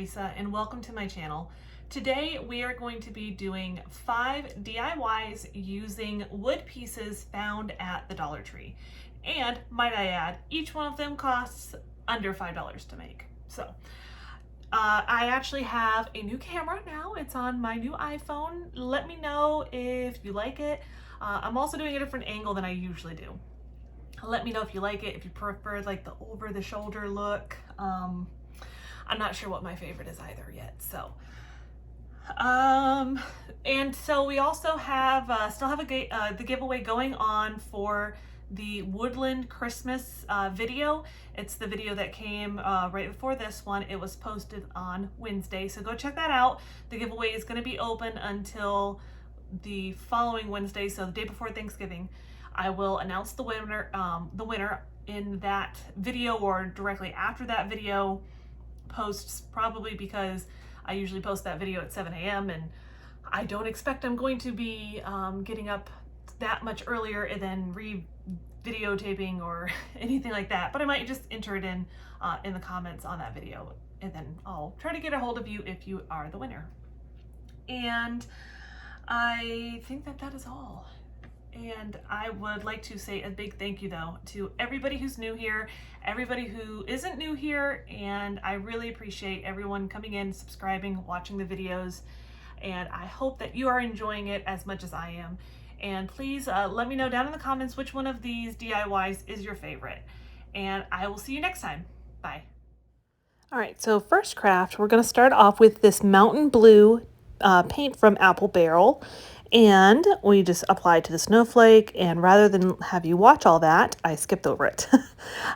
Teresa and welcome to my channel. Today we are going to be doing 5 DIYs using wood pieces found at the Dollar Tree. And might I add, each one of them costs under $5 to make. So I actually have a new camera now. It's on my new iPhone. Let me know if you like it. I'm also doing a different angle than I usually do. Let me know if you like it, if you prefer like the over the shoulder look. I'm not sure what my favorite is either yet. So, and so we also have, still have the giveaway going on for the Woodland Christmas video. It's the video that came right before this one. It was posted on Wednesday, so go check that out. The giveaway is going to be open until the following Wednesday, so the day before Thanksgiving. I will announce the winner in that video or directly after that video posts, probably because I usually post that video at 7 a.m. and I don't expect I'm going to be getting up that much earlier and then videotaping or anything like that, but I might just enter it in the comments on that video, and then I'll try to get a hold of you if you are the winner. And I think that is all. And I would like to say a big thank you though to everybody who's new here, everybody who isn't new here, and I really appreciate everyone coming in, subscribing, watching the videos, and I hope that you are enjoying it as much as I am. And please let me know down in the comments which one of these DIYs is your favorite, and I will see you next time. Bye. All right, so first craft, we're going to start off with this mountain blue paint from Apple Barrel. And we just applied to the Snowflake, and rather than have you watch all that, I skipped over it.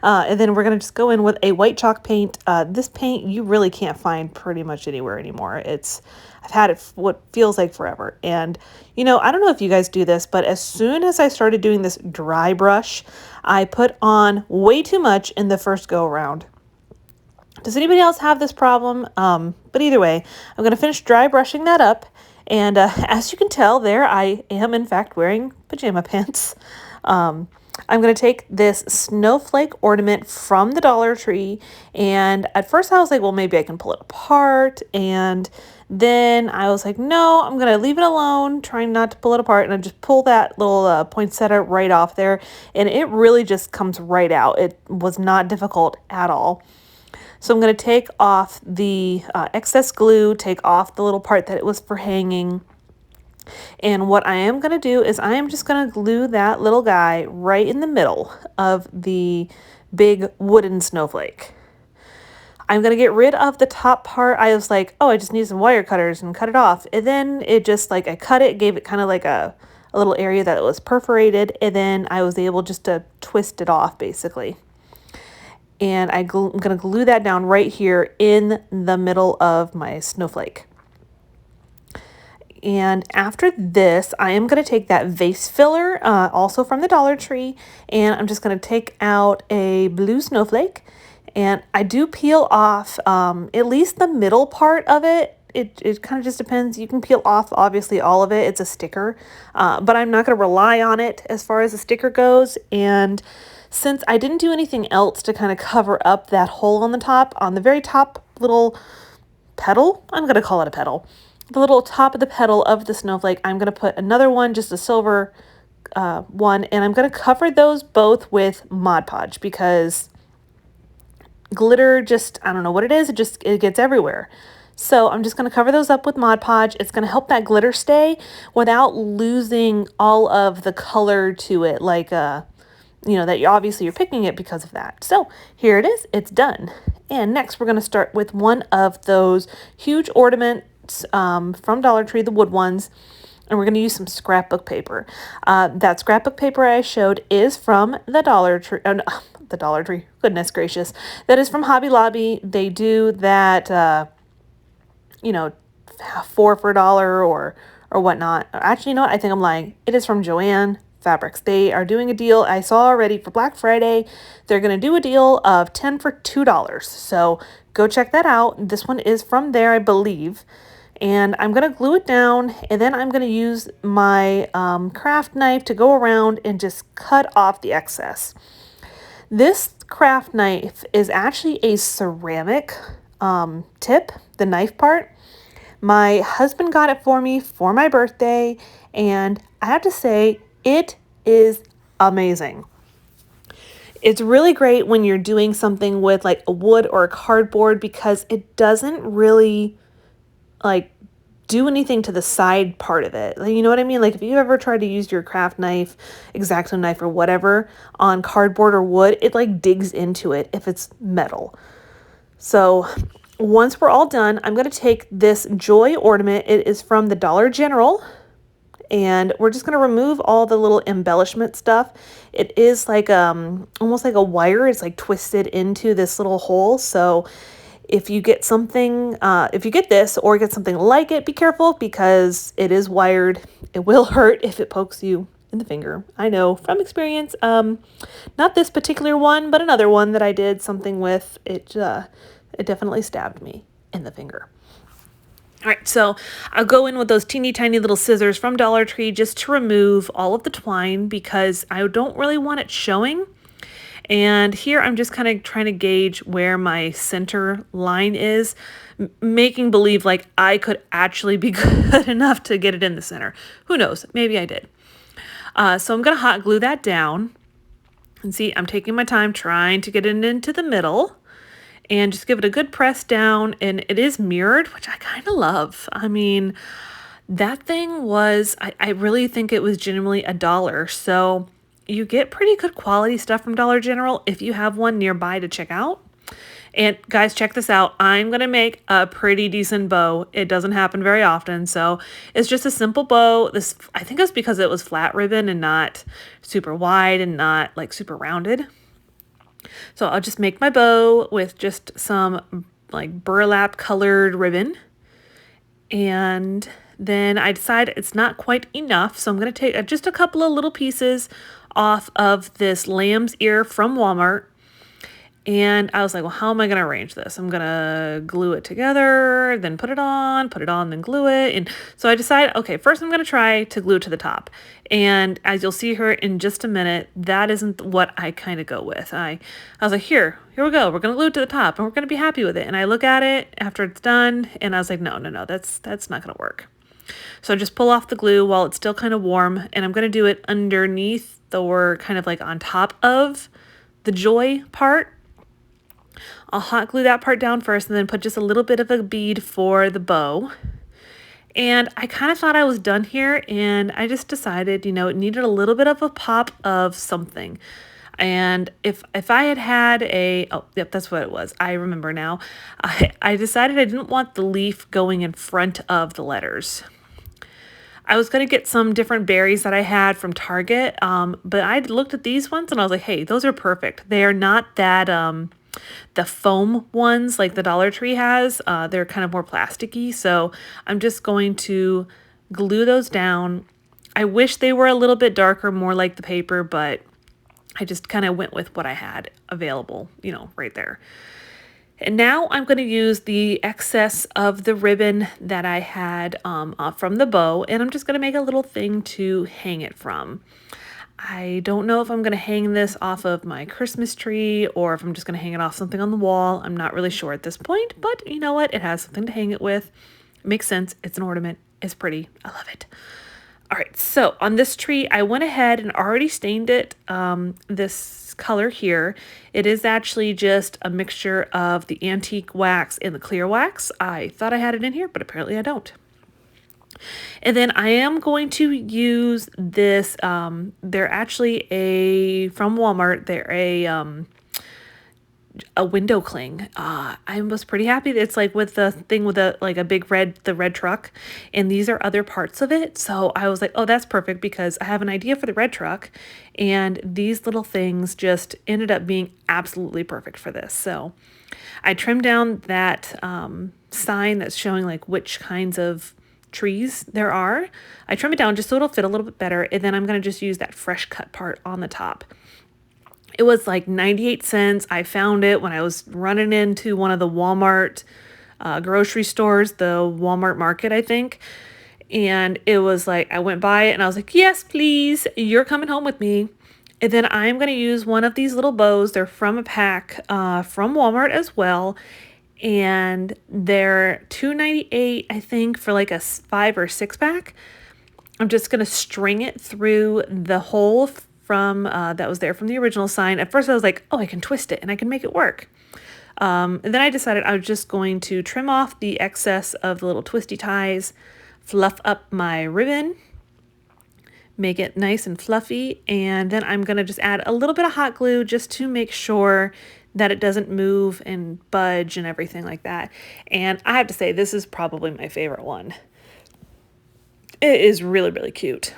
And then we're going to just go in with a white chalk paint. This paint you really can't find pretty much anywhere anymore. I've had it what feels like forever. And, you know, I don't know if you guys do this, but as soon as I started doing this dry brush, I put on way too much in the first go around. Does anybody else have this problem? But either way, I'm going to finish dry brushing that up. And as you can tell there, I am in fact wearing pajama pants. I'm going to take this Snowflake ornament from the Dollar Tree. And at first I was like, well, maybe I can pull it apart. And then I was like, no, I'm going to leave it alone, trying not to pull it apart. And I just pull that little poinsettia right off there. And it really just comes right out. It was not difficult at all. So I'm going to take off the excess glue, take off the little part that it was for hanging. And what I am going to do is I am just going to glue that little guy right in the middle of the big wooden snowflake. I'm going to get rid of the top part. I was like, oh, I just need some wire cutters and cut it off. And then it just like, I cut it, gave it kind of like a little area that was perforated. And then I was able just to twist it off basically. And I'm going to glue that down right here in the middle of my snowflake. And after this, I am going to take that vase filler, also from the Dollar Tree, and I'm just going to take out a blue snowflake. And I do peel off at least the middle part of it. It kind of just depends. You can peel off, obviously, all of it. It's a sticker, but I'm not going to rely on it as far as the sticker goes. And since I didn't do anything else to kind of cover up that hole on the top, on the very top little petal, I'm going to call it a petal, the little top of the petal of the snowflake, I'm going to put another one, just a silver one, and I'm going to cover those both with Mod Podge because glitter just, I don't know what it is, it gets everywhere. So I'm just going to cover those up with Mod Podge. It's going to help that glitter stay without losing all of the color to it, like you know, that obviously you're picking it because of that. So here it is, it's done. And next we're going to start with one of those huge ornaments from Dollar Tree, the wood ones. And we're going to use some scrapbook paper. That scrapbook paper I showed is from the Dollar Tree. Oh, no, the Dollar Tree, goodness gracious. That is from Hobby Lobby. They do that, you know, 4 for $1 or whatnot. Actually, you know what? I think I'm lying. It is from Joann Fabrics. They are doing a deal I saw already for Black Friday. They're going to do a deal of 10 for $2. So go check that out. This one is from there, I believe. And I'm going to glue it down, and then I'm going to use my craft knife to go around and just cut off the excess. This craft knife is actually a ceramic tip, the knife part. My husband got it for me for my birthday, and I have to say, it is amazing. It's really great when you're doing something with like a wood or a cardboard because it doesn't really like do anything to the side part of it. Like, you know what I mean? Like if you ever tried to use your craft knife, X-Acto knife or whatever on cardboard or wood, it like digs into it if it's metal. So once we're all done, I'm going to take this Joy ornament. It is from the Dollar General. And we're just going to remove all the little embellishment stuff. It is like almost like a wire. It's like twisted into this little hole. So if you get something, if you get this or get something like it, be careful because it is wired. It will hurt if it pokes you in the finger. I know from experience, not this particular one, but another one that I did something with. It definitely stabbed me in the finger. All right, so I'll go in with those teeny tiny little scissors from Dollar Tree just to remove all of the twine because I don't really want it showing. And here I'm just kind of trying to gauge where my center line is, making believe like I could actually be good enough to get it in the center. Who knows? Maybe I did. So I'm going to hot glue that down. And see, I'm taking my time trying to get it into the middle. And just give it a good press down, and it is mirrored, which I kind of love. I mean, that thing was, I really think it was genuinely $1. So you get pretty good quality stuff from Dollar General if you have one nearby to check out. And guys, check this out. I'm going to make a pretty decent bow. It doesn't happen very often. So it's just a simple bow. This, I think it's because it was flat ribbon and not super wide and not like super rounded. So I'll just make my bow with just some like burlap colored ribbon. And then I decide it's not quite enough. So I'm going to take just a couple of little pieces off of this lamb's ear from Walmart. And I was like, well, how am I going to arrange this? I'm going to glue it together, then put it on, then glue it. And so I decided, okay, first I'm going to try to glue it to the top. And as you'll see here in just a minute, that isn't what I kind of go with. I was like, here we go. We're going to glue it to the top and we're going to be happy with it. And I look at it after it's done and I was like, no, that's not going to work. So I just pull off the glue while it's still kind of warm. And I'm going to do it underneath or kind of like on top of the Joy part. I'll hot glue that part down first and then put just a little bit of a bead for the bow. And I kind of thought I was done here and I just decided, you know, it needed a little bit of a pop of something. And if I had oh, yep, that's what it was. I remember now. I decided I didn't want the leaf going in front of the letters. I was going to get some different berries that I had from Target, but I looked at these ones and I was like, hey, those are perfect. They are not that... the foam ones like the Dollar Tree has, they're kind of more plasticky. So I'm just going to glue those down. I wish they were a little bit darker, more like the paper, but I just kind of went with what I had available, you know, right there. And now I'm going to use the excess of the ribbon that I had from the bow, and I'm just going to make a little thing to hang it from. I don't know if I'm going to hang this off of my Christmas tree or if I'm just going to hang it off something on the wall. I'm not really sure at this point, but you know what? It has something to hang it with. It makes sense. It's an ornament. It's pretty. I love it. All right, so on this tree, I went ahead and already stained it this color here. It is actually just a mixture of the antique wax and the clear wax. I thought I had it in here, but apparently I don't. And then I am going to use this, they're actually from Walmart, they're a window cling. I was pretty happy. It's like with the thing with a big the red truck, and these are other parts of it. So I was like, oh, that's perfect because I have an idea for the red truck, and these little things just ended up being absolutely perfect for this. So I trimmed down that sign that's showing like which kinds of trees there are. I trim it down just so it'll fit a little bit better, and then I'm going to just use that fresh cut part on the top. It was like 98 cents. I found it when I was running into one of the Walmart grocery stores, the Walmart Market, I think. And it was like, I went by it and I was like, yes, please, you're coming home with me. And then I'm going to use one of these little bows. They're from a pack from Walmart as well. and they're $2.98, I think, for like a 5 or 6 pack. I'm just going to string it through the hole from that was there from the original sign. At first I was like, oh, I can twist it and I can make it work. And then I decided I was just going to trim off the excess of the little twisty ties, fluff up my ribbon, make it nice and fluffy, and then I'm going to just add a little bit of hot glue just to make sure that it doesn't move and budge and everything like that. And I have to say, this is probably my favorite one. It is really, really cute.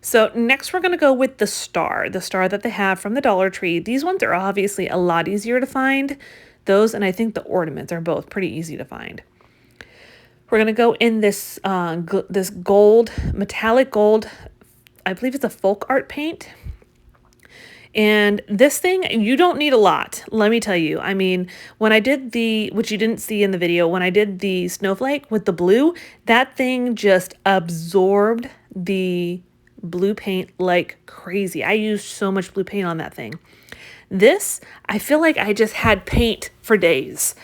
So next we're going to go with the star that they have from the Dollar Tree. These ones are obviously a lot easier to find. Those, and I think the ornaments are both pretty easy to find. We're going to go in this this gold, metallic gold, I believe it's a folk art paint. And this thing, you don't need a lot, let me tell you. I mean, when I did which you didn't see in the video, when I did the Snowflake with the blue, that thing just absorbed the blue paint like crazy. I used so much blue paint on that thing. This, I feel like I just had paint for days.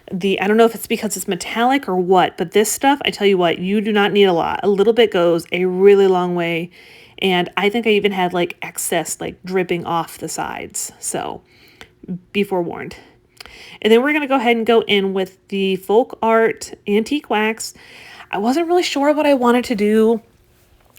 I don't know if it's because it's metallic or what, but this stuff, I tell you what, you do not need a lot. A little bit goes a really long way. And I think I even had like excess like dripping off the sides. So be forewarned. And then we're going to go ahead and go in with the folk art antique wax. I wasn't really sure what I wanted to do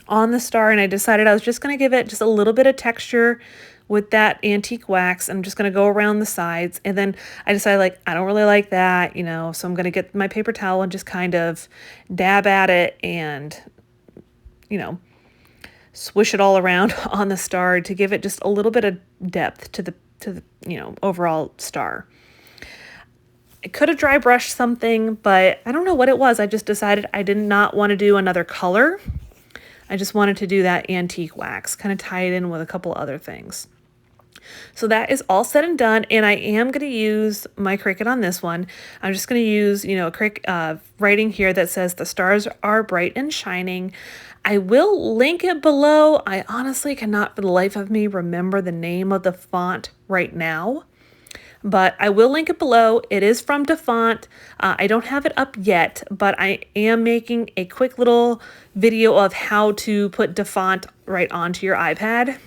on the star, and I decided I was just going to give it just a little bit of texture with that antique wax. I'm just going to go around the sides, and then I decided like I don't really like that, you know, so I'm going to get my paper towel and just kind of dab at it and, you know, swish it all around on the star to give it just a little bit of depth to the you know, overall star. I could have dry brushed something, but I don't know what it was. I just decided I did not want to do another color. I just wanted to do that antique wax, kind of tie it in with a couple other things. So that is all said and done, and I am going to use my Cricut on this one. I'm just going to use, you know, writing here that says the stars are bright and shining. I will link it below. I honestly cannot for the life of me remember the name of the font right now, but I will link it below. It is from DaFont. I don't have it up yet, but I am making a quick little video of how to put DaFont right onto your iPad.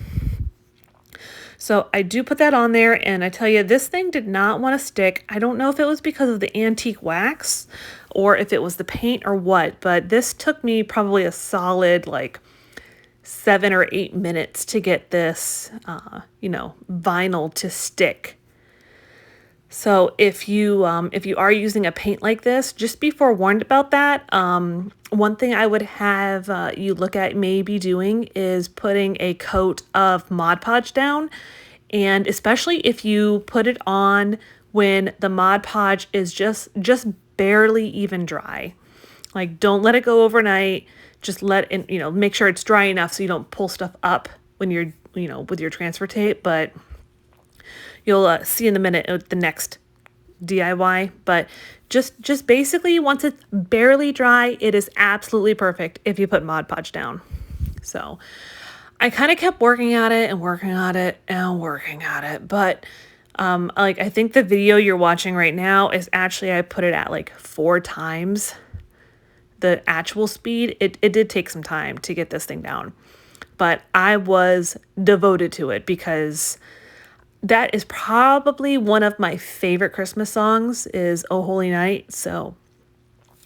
So I do put that on there, and I tell you, this thing did not want to stick. I don't know if it was because of the antique wax or if it was the paint or what, but this took me probably a solid like 7 or 8 minutes to get this, you know, vinyl to stick. So if you are using a paint like this, just be forewarned about that. One thing I would have you look at maybe doing is putting a coat of Mod Podge down, and especially if you put it on when the Mod Podge is just barely even dry. Like, don't let it go overnight. Just let it, you know, make sure it's dry enough so you don't pull stuff up when you're, you know, with your transfer tape. But you'll see in a minute with the next DIY. But just basically, once it's barely dry, it is absolutely perfect if you put Mod Podge down. So I kind of kept working at it and working at it and working at it. But like, I think the video you're watching right now is actually, I put it at like 4 times the actual speed. It did take some time to get this thing down, but I was devoted to it because that is probably one of my favorite Christmas songs is Oh Holy Night. So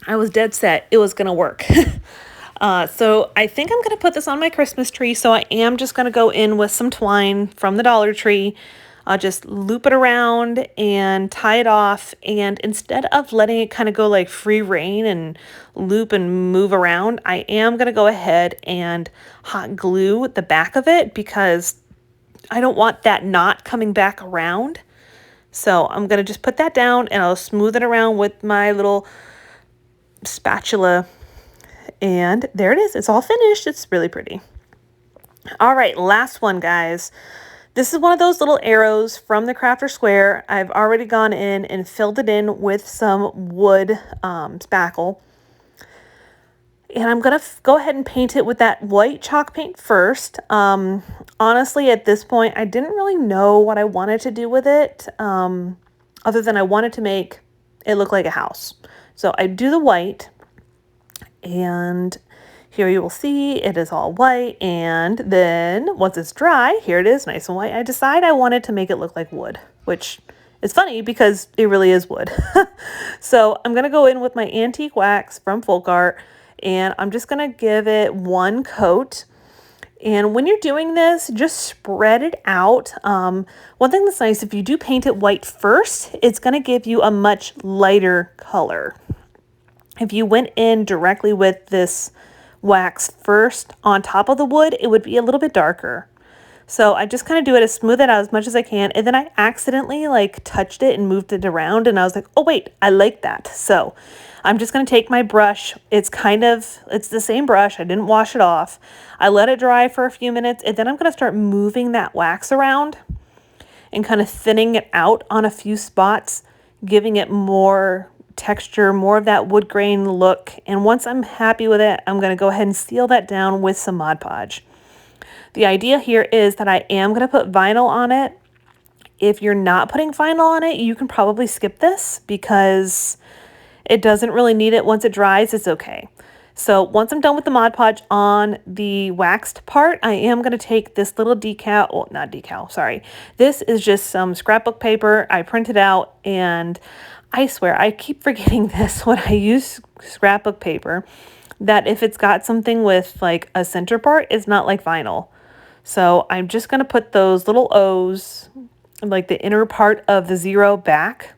I was dead set it was going to work. So I think I'm going to put this on my Christmas tree. So I am just going to go in with some twine from the Dollar Tree. I'll just loop it around and tie it off. And instead of letting it kind of go like free rein and loop and move around, I am going to go ahead and hot glue the back of it because I don't want that knot coming back around. So I'm going to just put that down and I'll smooth it around with my little spatula. And there it is. It's all finished. It's really pretty. All right, last one, guys. This is one of those little arrows from the Crafter Square. I've already gone in and filled it in with some wood spackle. And I'm going to go ahead and paint it with that white chalk paint first. Honestly, at this point, I didn't really know what I wanted to do with it. Other than I wanted to make it look like a house. So I do the white, and here you will see it is all white, and then once it's dry, here it is, nice and white. I decide I wanted to make it look like wood, which is funny because it really is wood. So I'm gonna go in with my antique wax from Folk Art, and I'm just gonna give it one coat. And when you're doing this, just spread it out. One thing that's nice, if you do paint it white first, it's going to give you a much lighter color. If you went in directly with this wax first on top of the wood, it would be a little bit darker. So I just kind of do it to smooth it out as much as I can. And then I accidentally like touched it and moved it around. And I was like, oh wait, I like that. So I'm just going to take my brush. It's the same brush. I didn't wash it off. I let it dry for a few minutes. And then I'm going to start moving that wax around and kind of thinning it out on a few spots, giving it more texture, more of that wood grain look. And once I'm happy with it, I'm going to go ahead and seal that down with some Mod Podge. The idea here is that I am going to put vinyl on it. If you're not putting vinyl on it, you can probably skip this because it doesn't really need it. Once it dries, it's okay. So once I'm done with the Mod Podge on the waxed part, I am going to take this little decal, well, not decal, sorry. This is just some scrapbook paper. I printed out, and I swear I keep forgetting this when I use scrapbook paper, that if it's got something with like a center part, it's not like vinyl. So I'm just going to put those little O's, like the inner part of the zero back.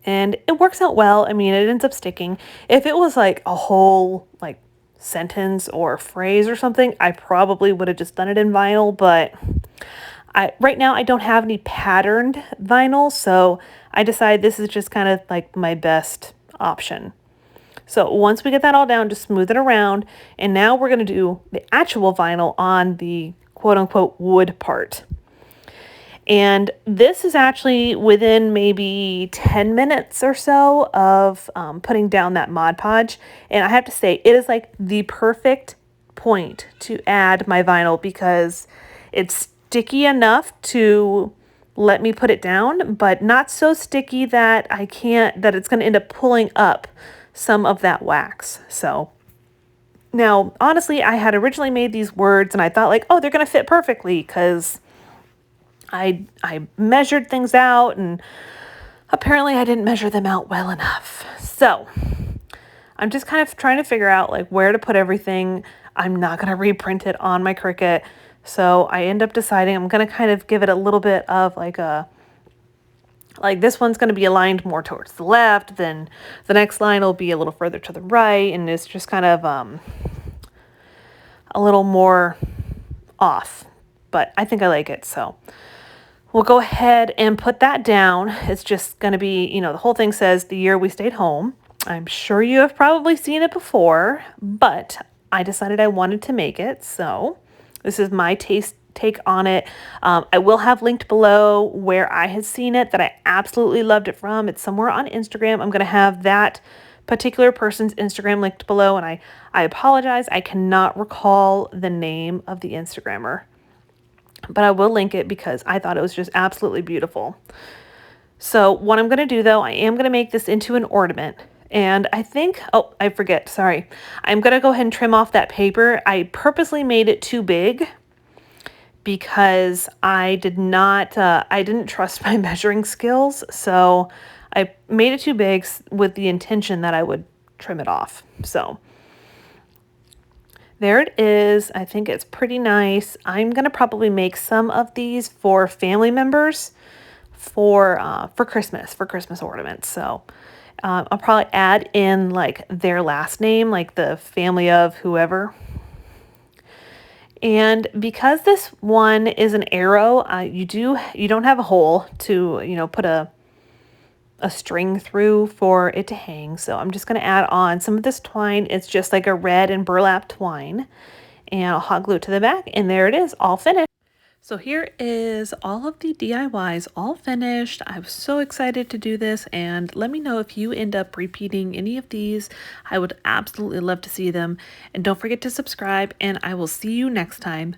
And it works out well. I mean, it ends up sticking. If it was like a whole like sentence or phrase or something, I probably would have just done it in vinyl. But right now I don't have any patterned vinyl. So I decided this is just kind of like my best option. So once we get that all down, just smooth it around. And now we're going to do the actual vinyl on the quote unquote wood part. And this is actually within maybe 10 minutes or so of putting down that Mod Podge. And I have to say, it is like the perfect point to add my vinyl because it's sticky enough to let me put it down, but not so sticky that that it's going to end up pulling up some of that wax. So now, honestly, I had originally made these words and I thought like, oh, they're going to fit perfectly because I measured things out, and apparently I didn't measure them out well enough. So I'm just kind of trying to figure out like where to put everything. I'm not going to reprint it on my Cricut. So I end up deciding I'm going to kind of give it a little bit of like this one's going to be aligned more towards the left, then the next line will be a little further to the right, and it's just kind of a little more off. But I think I like it, so we'll go ahead and put that down. It's just going to be, the whole thing says the year we stayed home. I'm sure you have probably seen it before, but I decided I wanted to make it, so this is my take on it. I will have linked below where I had seen it that I absolutely loved it from. It's somewhere on Instagram. I'm going to have that particular person's Instagram linked below, and I apologize. I cannot recall the name of the Instagrammer, but I will link it because I thought it was just absolutely beautiful. So what I'm going to do though, I am going to make this into an ornament. And I think, oh, I forget, sorry. I'm going to go ahead and trim off that paper. I purposely made it too big because I didn't trust my measuring skills. So I made it too big with the intention that I would trim it off. So there it is. I think it's pretty nice. I'm going to probably make some of these for family members for Christmas ornaments. So I'll probably add in like their last name, like the family of whoever. And because this one is an arrow, you don't have a hole to, put a string through for it to hang. So I'm just going to add on some of this twine. It's just like a red and burlap twine, and I'll hot glue it to the back, and there it is, all finished. So here is all of the DIYs all finished. I was so excited to do this, and let me know if you end up repeating any of these. I would absolutely love to see them. And don't forget to subscribe, and I will see you next time.